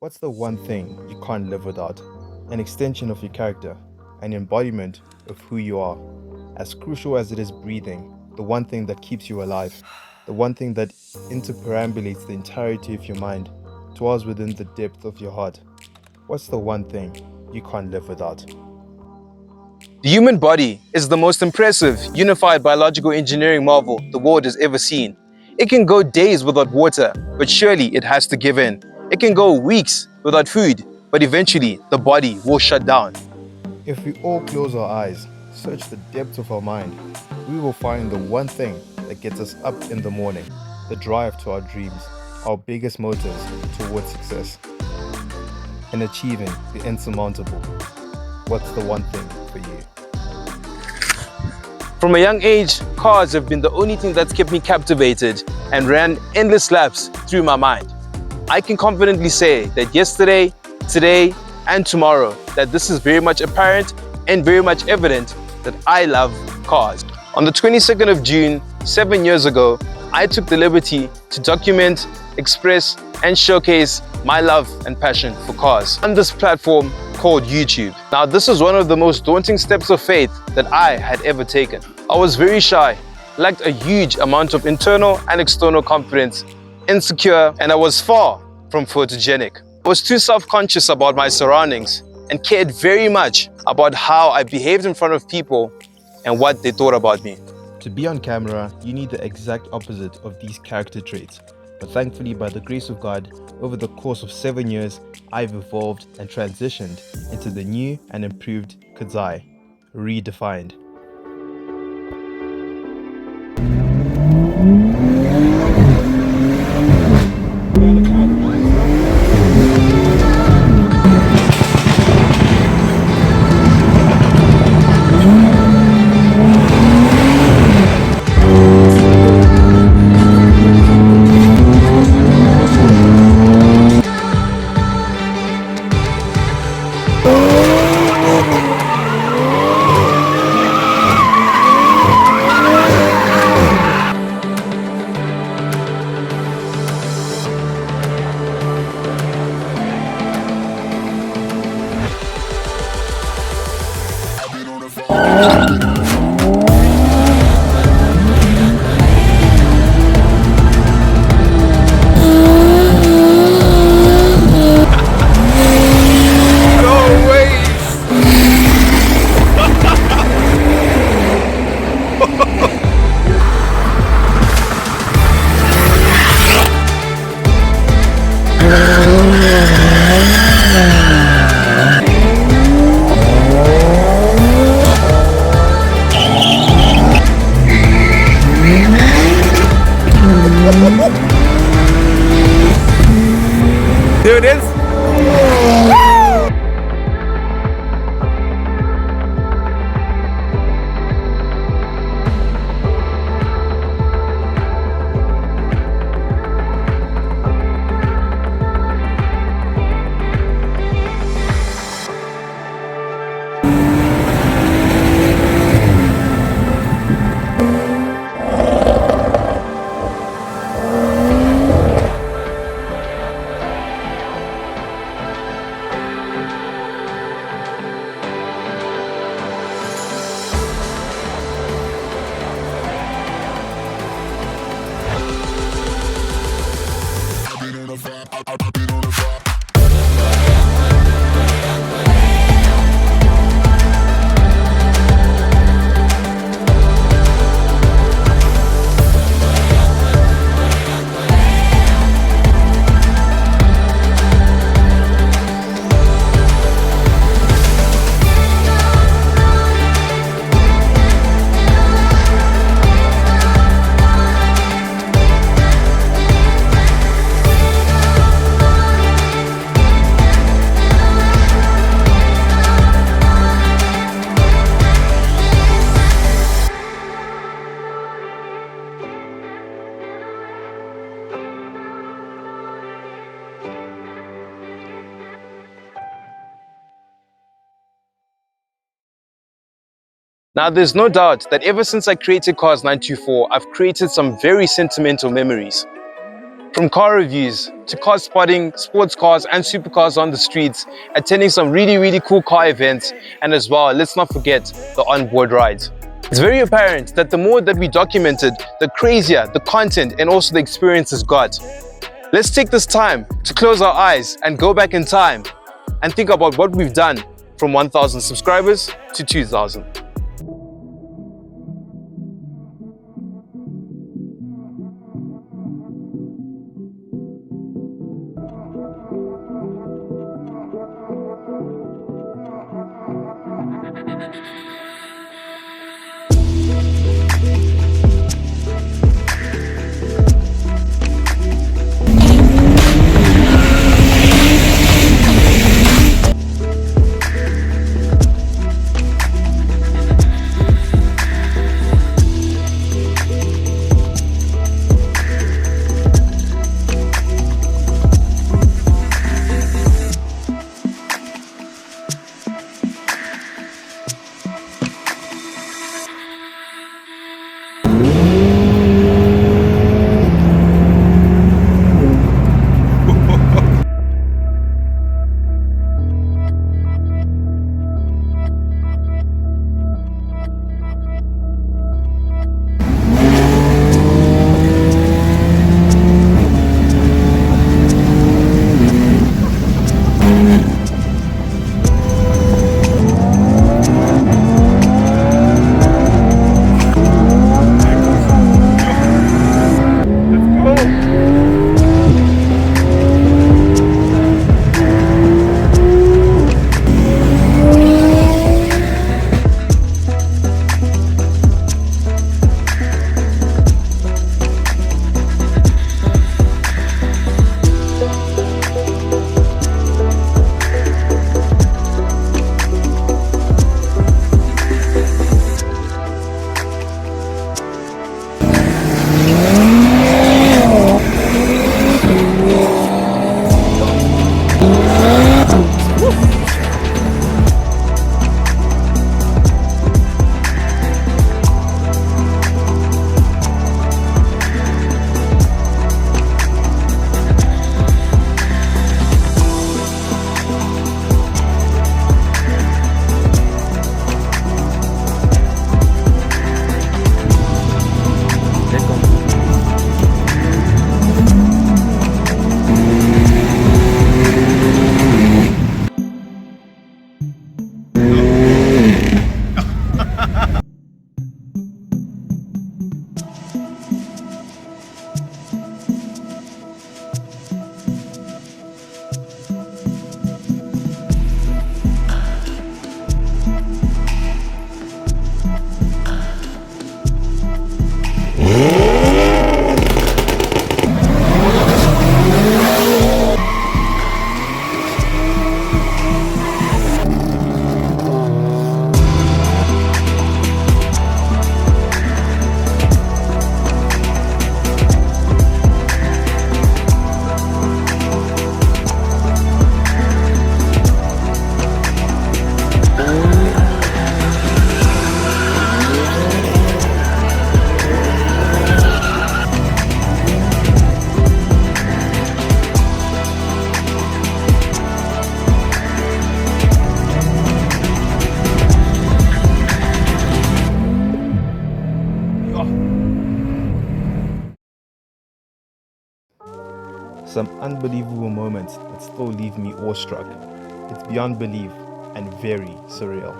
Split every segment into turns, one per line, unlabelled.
What's the one thing you can't live without? An extension of your character, an embodiment of who you are. As crucial as it is breathing, the one thing that keeps you alive, the one thing that interperambulates the entirety of your mind, dwells within the depth of your heart. What's the one thing you can't live without?
The human body is the most impressive, unified biological engineering marvel the world has ever seen. It can go days without water, but surely it has to give in. It can go weeks without food, but eventually the body will shut down.
If we all close our eyes, search the depths of our mind, we will find the one thing that gets us up in the morning, the drive to our dreams, our biggest motors towards success, and achieving the insurmountable. What's the one thing for you?
From a young age, cars have been the only thing that's kept me captivated and ran endless laps through my mind. I can confidently say that yesterday, today, and tomorrow, that this is very much apparent and very much evident that I love cars. On the 22nd of June, 7 years ago, I took the liberty to document, express, and showcase my love and passion for cars on this platform called YouTube. Now, this was one of the most daunting steps of faith that I had ever taken. I was very shy, lacked a huge amount of internal and external confidence, insecure, and I was far from photogenic. I was too self-conscious about my surroundings and cared very much about how I behaved in front of people and what they thought about me.
To be on camera, you need the exact opposite of these character traits. But thankfully, by the grace of God, over the course of 7 years, I've evolved and transitioned into the new and improved Kadzai, redefined.
There it is. Now, there's no doubt that ever since I created Cars924, I've created some very sentimental memories. From car reviews to car spotting, sports cars and supercars on the streets, attending some really cool car events, and as well, let's not forget the onboard rides. It's very apparent that the more that we documented, the crazier the content and also the experiences got. Let's take this time to close our eyes and go back in time and think about what we've done from 1,000 subscribers to 2,000.
Some unbelievable moments that still leave me awestruck. It's beyond belief and very surreal.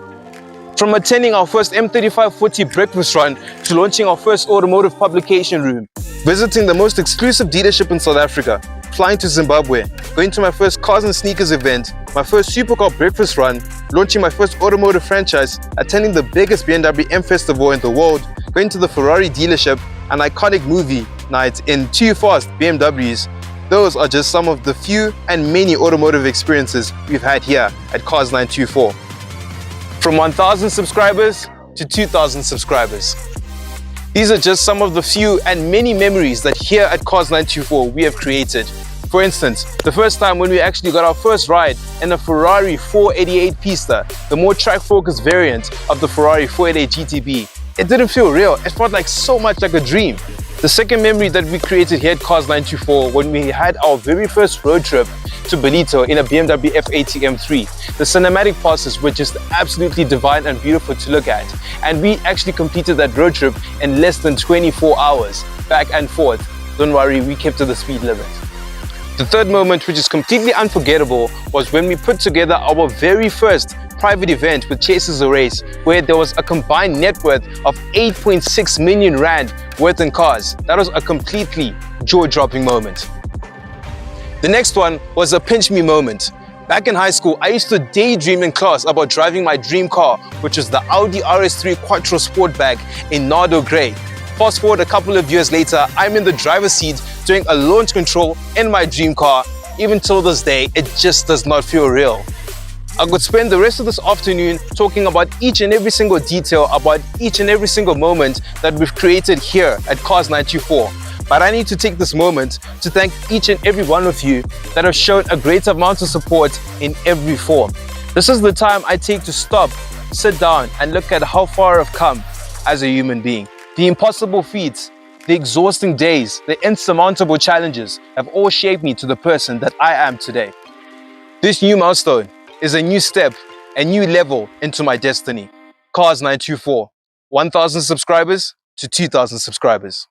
From attending our first M3540 breakfast run to launching our first automotive publication room, visiting the most exclusive dealership in South Africa, flying to Zimbabwe, going to my first Cars and Sneakers event, my first supercar breakfast run, launching my first automotive franchise, attending the biggest BMW M Festival in the world, going to the Ferrari dealership, an iconic movie night in 2 fast BMWs. Those are just some of the few and many automotive experiences we've had here at Cars924. From 1,000 subscribers to 2,000 subscribers. These are just some of the few and many memories that here at Cars924 we have created. For instance, the first time when we actually got our first ride in a Ferrari 488 Pista, the more track-focused variant of the Ferrari 488 GTB. It didn't feel real, it felt like so much like a dream. The second memory that we created here at Cars924 when we had our very first road trip to Bonito in a BMW F80 M3. The cinematic passes were just absolutely divine and beautiful to look at. And we actually completed that road trip in less than 24 hours, back and forth. Don't worry, we kept to the speed limit. The third moment, which is completely unforgettable, was when we put together our very first private event with Chases a Race, where there was a combined net worth of 8.6 million rand worth in cars. That was a completely jaw-dropping moment. The next one was a pinch me moment. Back in high school, I used to daydream in class about driving my dream car, which was the Audi RS3 Quattro Sportback in Nardo Grey. Fast forward a couple of years later, I'm in the driver's seat doing a launch control in my dream car. Even till this day, it just does not feel real. I could spend the rest of this afternoon talking about each and every single detail about each and every single moment that we've created here at Cars924. But I need to take this moment to thank each and every one of you that have shown a great amount of support in every form. This is the time I take to stop, sit down, and look at how far I've come as a human being. The impossible feats, the exhausting days, the insurmountable challenges have all shaped me to the person that I am today. This new milestone is a new step, a new level into my destiny. Cars924, 1,000 subscribers to 2,000 subscribers.